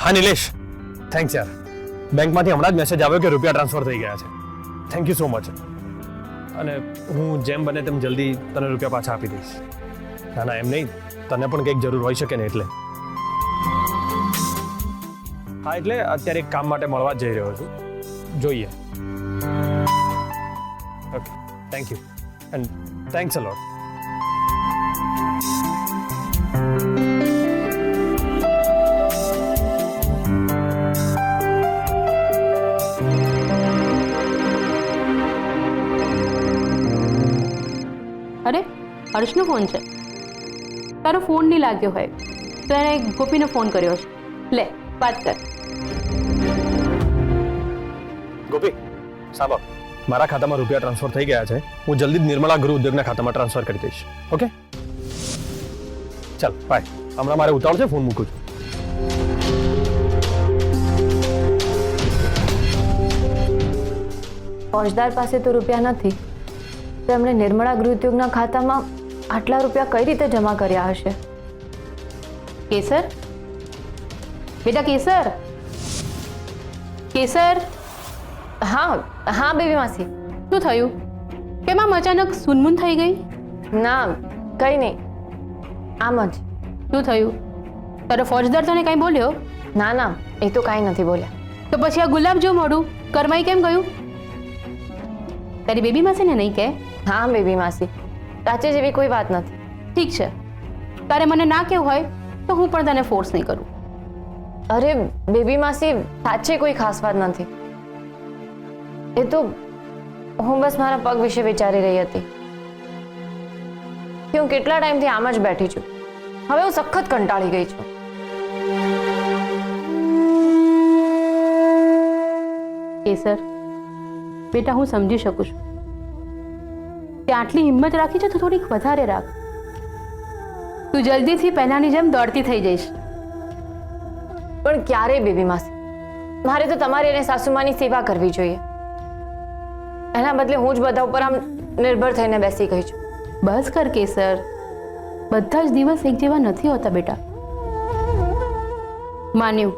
હા નિલેશ, થેન્ક્સ યાર. બેંકમાંથી હમણાં જ મેસેજ આવ્યો કે રૂપિયા ટ્રાન્સફર થઈ ગયા છે. Thank you so much. અને હું જેમ બને તેમ જલ્દી તને રૂપિયા પાછા આપી દઈશ. ના ના, એમ નહીં, તને પણ કંઈક જરૂર હોઈ શકે ને એટલે. હા, એટલે અત્યારે એક કામ માટે મળવા જ જઈ રહ્યો છું. જોઈએ. Okay, thank you and thanks a lot. અરે હર્ષનો ફોન છે. તારો ફોન નહીં લાગ્યો હોય તો એને ગોપીને ફોન કર્યો છે. લે વાત કર. ગોપી, સાંભળ, મારા ખાતામાં રૂપિયા ટ્રાન્સફર થઈ ગયા છે. હું જલ્દી જ નિર્મળા ગૃહ ઉદ્યોગના ખાતામાં ટ્રાન્સફર કરી દઈશ. ઓકે, ચાલ બાય. હમણાં મારે ઉતાવળ છે, ફોન મૂકું છું. ફોજદાર પાસે તો રૂપિયા નથી, તો એમણે નિર્મળા ગૃહ ઉદ્યોગના ખાતામાં આટલા રૂપિયા કઈ રીતે જમા કર્યા હશે? કેસર, બેટા કેસર, કેસર. હા હા બેબી માસી. શું થયું? કેમ આમ અચાનક સુનમુન થઈ ગઈ? ના કઈ નહીં, આમ જ. શું થયું? તારો ફોજદાર તને કંઈ બોલ્યો? ના ના, એ તો કાંઈ નથી બોલ્યા. તો પછી આ ગુલાબ જો મોડું કરમાઈ કેમ ગયું? તારી બેબી માસી ને નહીં કે? હા બેબી માસી, સાચે જેવી કોઈ વાત નથી. ઠીક છે, તારે મને ના કેવું હોય તો હું પણ તને ફોર્સ નહીં કરું. અરે બેબી માસી, સાચે કોઈ ખાસ વાત નથી. એ તો હું બસ મારા પગ વિશે વિચારી રહી હતી કે હું કેટલા ટાઈમથી આમ જ બેઠી છું. હવે હું સખત કંટાળી ગઈ છું. કેસર બેટા, હું સમજી શકું છું કે આટલી હિંમત રાખી છે તો થોડીક વધારે રાખ. તું જલ્દીથી પહેલાની જેમ દોડતી થઈ જઈશ. પણ ક્યારે બેબી માસી? મારે તો તમારી અને સાસુમાની સેવા કરવી જોઈએ. એના બદલે હું જ બધા ઉપર આમ નિર્ભર થઈને બેસી ગઈ છું. બસ કર કેસર, બધા જ દિવસ એક જેવા નથી હોતા બેટા. માન્યું,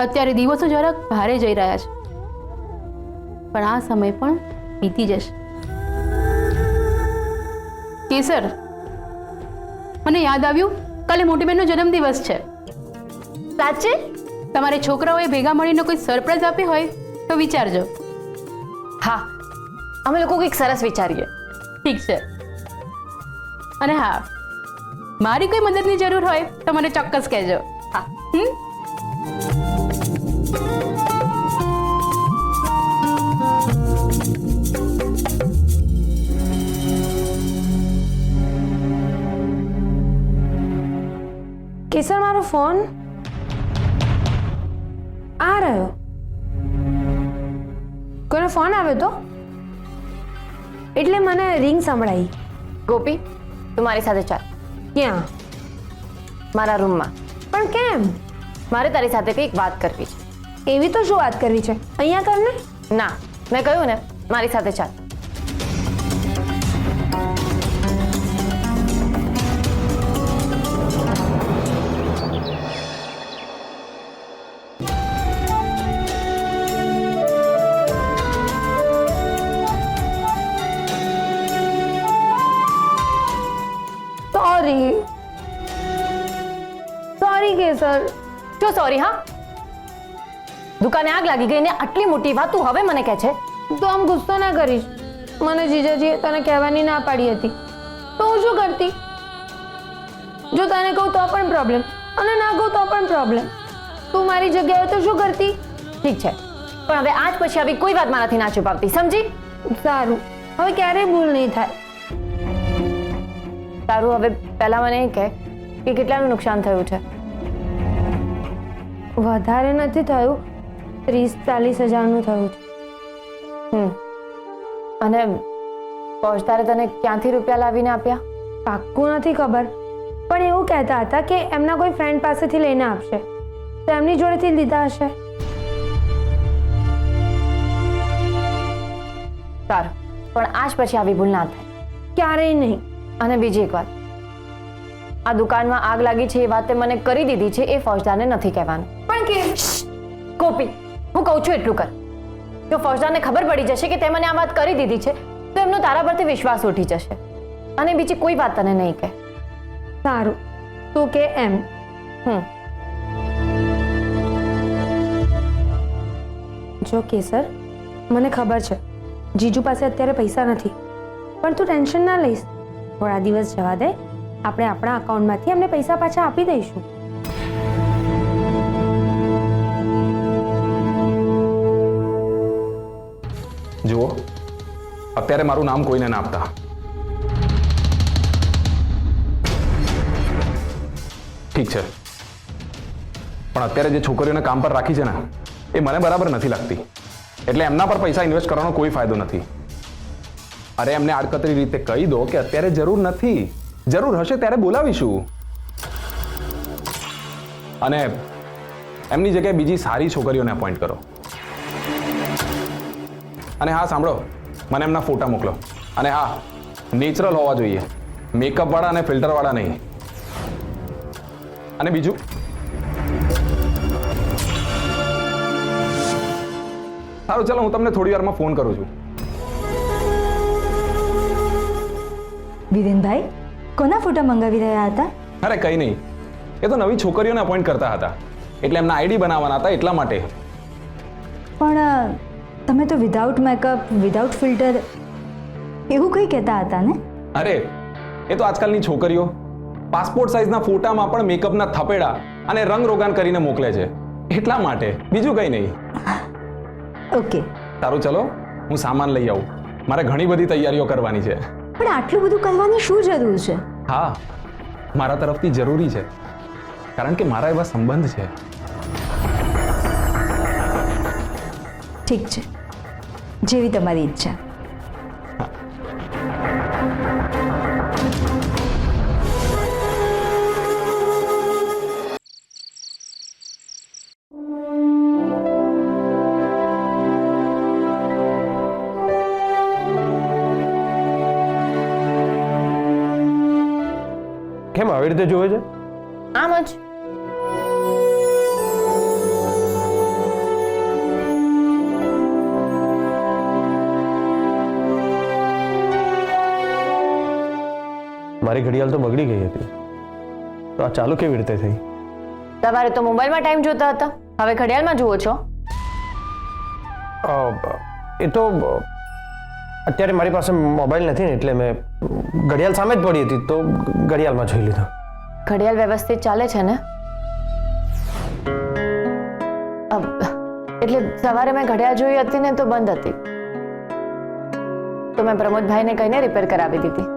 અત્યારે દિવસો જરાક ભારે જઈ રહ્યા છે, પણ આ સમય પણ વીતી જશે. કેસર, મને યાદ આવ્યું, કાલે મોટી બહેનનો જન્મદિવસ છે. સાચે? તમારે છોકરાઓએ ભેગા મળીને કોઈ સરપ્રાઈઝ આપી હોય તો વિચારજો. હા, અમે લોકો કંઈક સરસ વિચારીએ. ઠીક છે. અને હા, મારી કોઈ મદદની જરૂર હોય તો મને ચોક્કસ કહેજો. હા. કેસર, મારો ફોન આ રહ્યો. કોઈનો ફોન આવ્યો તો એટલે મને રિંગ સંભળાઈ. ગોપી, તું મારી સાથે ચાલ. ક્યાં? મારા રૂમમાં. પણ કેમ? મારે તારી સાથે કંઈક વાત કરવી છે. એવી તો શું વાત કરવી છે? અહીંયા કરને. ના, મેં કહ્યું ને, મારી સાથે ચાલ. સોરી કેસર. શું સોરી? હા, દુકાને આગ લાગી ગઈ ને આટલી મોટી વાત તું હવે મને કહે છે? તો આમ ગુસ્સો ના કરીશ. મને જીજાજીએ તને કહેવાની ના પાડી હતી, તો હું શું કરતી? જો તને કહું તો પણ પ્રોબ્લેમ, અને ના કહું તો પણ પ્રોબ્લેમ. તું મારી જગ્યાએ તો શું કરતી? ઠીક છે, પણ હવે આજ પછી આવી કોઈ વાત મારાથી ના છુપાવતી, સમજી? સારું, હવે ક્યારેય ભૂલ નહીં થાય. તારું હવે પહેલા મને કહે કે કેટલાનું નુકસાન થયું છે? વધારે નથી થયું, 30-40 હજારનું થયું છે. અને પહોંચતારે તને ક્યાંથી રૂપિયા લાવીને આપ્યા? પાક્કું નથી ખબર, પણ એવું કહેતા હતા કે એમના કોઈ ફ્રેન્ડ પાસેથી લઈને આપશે, તો એમની જોડેથી લીધા હશે. સારું, પણ આજ પછી આવી ભૂલ ના થાય. ક્યારેય નહીં. અને બીજી એક વાત, આ દુકાનમાં આગ લાગી છે એ વાત તે મને કરી દીધી છે એ ફૌજદારને નથી કહેવાનું. પણ કે ગોપી, હું કહું છું એટલું કર. જો ફૌજદારને ખબર પડી જશે કે તે મને આ વાત કરી દીધી છે તો એમનો તારા પરથી વિશ્વાસ ઉઠી જશે અને બીજી કોઈ વાત તને નહીં કહે. સારું, તું કે એમ. જો કેસર, મને ખબર છે જીજુ પાસે અત્યારે પૈસા નથી, પણ તું ટેન્શન ના લઈશ. થોડા દિવસ જવા દે, આપણે આપણા અકાઉન્ટમાંથી એમને પૈસા પાછા આપી દઈશું. જુઓ, અત્યારે મારું નામ કોઈને ના આપતા. ઠીક છે, પણ અત્યારે જે છોકરીઓને કામ પર રાખી છે ને એ મને બરાબર નથી લાગતી, એટલે એમના પર પૈસા ઇન્વેસ્ટ કરવાનો કોઈ ફાયદો નથી. અરે એમને આડકતરી રીતે કહી દો કે અત્યારે જરૂર નથી, જરૂર હશે ત્યારે બોલાવીશું. અને એમની જગ્યાએ બીજી સારી છોકરીઓને અપોઇન્ટ કરો. અને હા સાંભળો, મને એમના ફોટા મોકલો. અને હા, નેચરલ હોવા જોઈએ, મેકઅપ વાળા અને ફિલ્ટર વાળા નહીં. અને બીજું, સારું ચાલો, હું તમને થોડી વારમાં ફોન કરું છું. વિરેનભાઈ, કોના ફોટા મંગાવી રહ્યા હતા? અરે કંઈ નહીં, એ તો નવી છોકરીઓને અપોઇન્ટ કરતા હતા, એટલે એમના આઈડી બનાવવાના હતા એટલા માટે. પણ તમે તો વિધાઉટ મેકઅપ, વિધાઉટ ફિલ્ટર એવું કંઈ કહેતા હતા ને? અરે એ તો આજકાલની છોકરીઓ પાસપોર્ટ સાઇઝના ફોટામાં પણ મેકઅપના થપેડા અને રંગ રોગાન કરીને મોકલે છે, એટલા માટે, બીજું કંઈ નહીં. ઓકે, સારું ચલો, હું સામાન લઈ આવું, મારે ઘણી બધી તૈયારીઓ કરવાની છે. પણ આટલું બધું કરવાની શું જરૂર છે? હા, મારા તરફથી જરૂરી છે, કારણ કે મારા એવા સંબંધ છે. ઠીક છે, જેવી તમારી ઈચ્છા. કેમ આવી રીતે જોવે છે? આમ જ. મારી ઘડિયાળ તો બગડી ગઈ હતી, તો આ ચાલુ કેવી રીતે થઈ? તમારે તો મોબાઈલમાં ટાઈમ જોતા હતા, હવે ઘડિયાળમાં જુઓ છો. એ તો અત્યારે મારી પાસે મોબાઈલ નથી ને, એટલે મેં ઘડિયાળ સામે જ પડી હતી તો ઘડિયાળમાં જોઈ લીધો. ઘડિયાળ વ્યવસ્થિત ચાલે છે ને? એટલે સવારે મેં ઘડિયાળ જોઈ હતી ને તો બંધ હતી, તો મેં પ્રમોદભાઈને કહીને રિપેર કરાવી દીધી.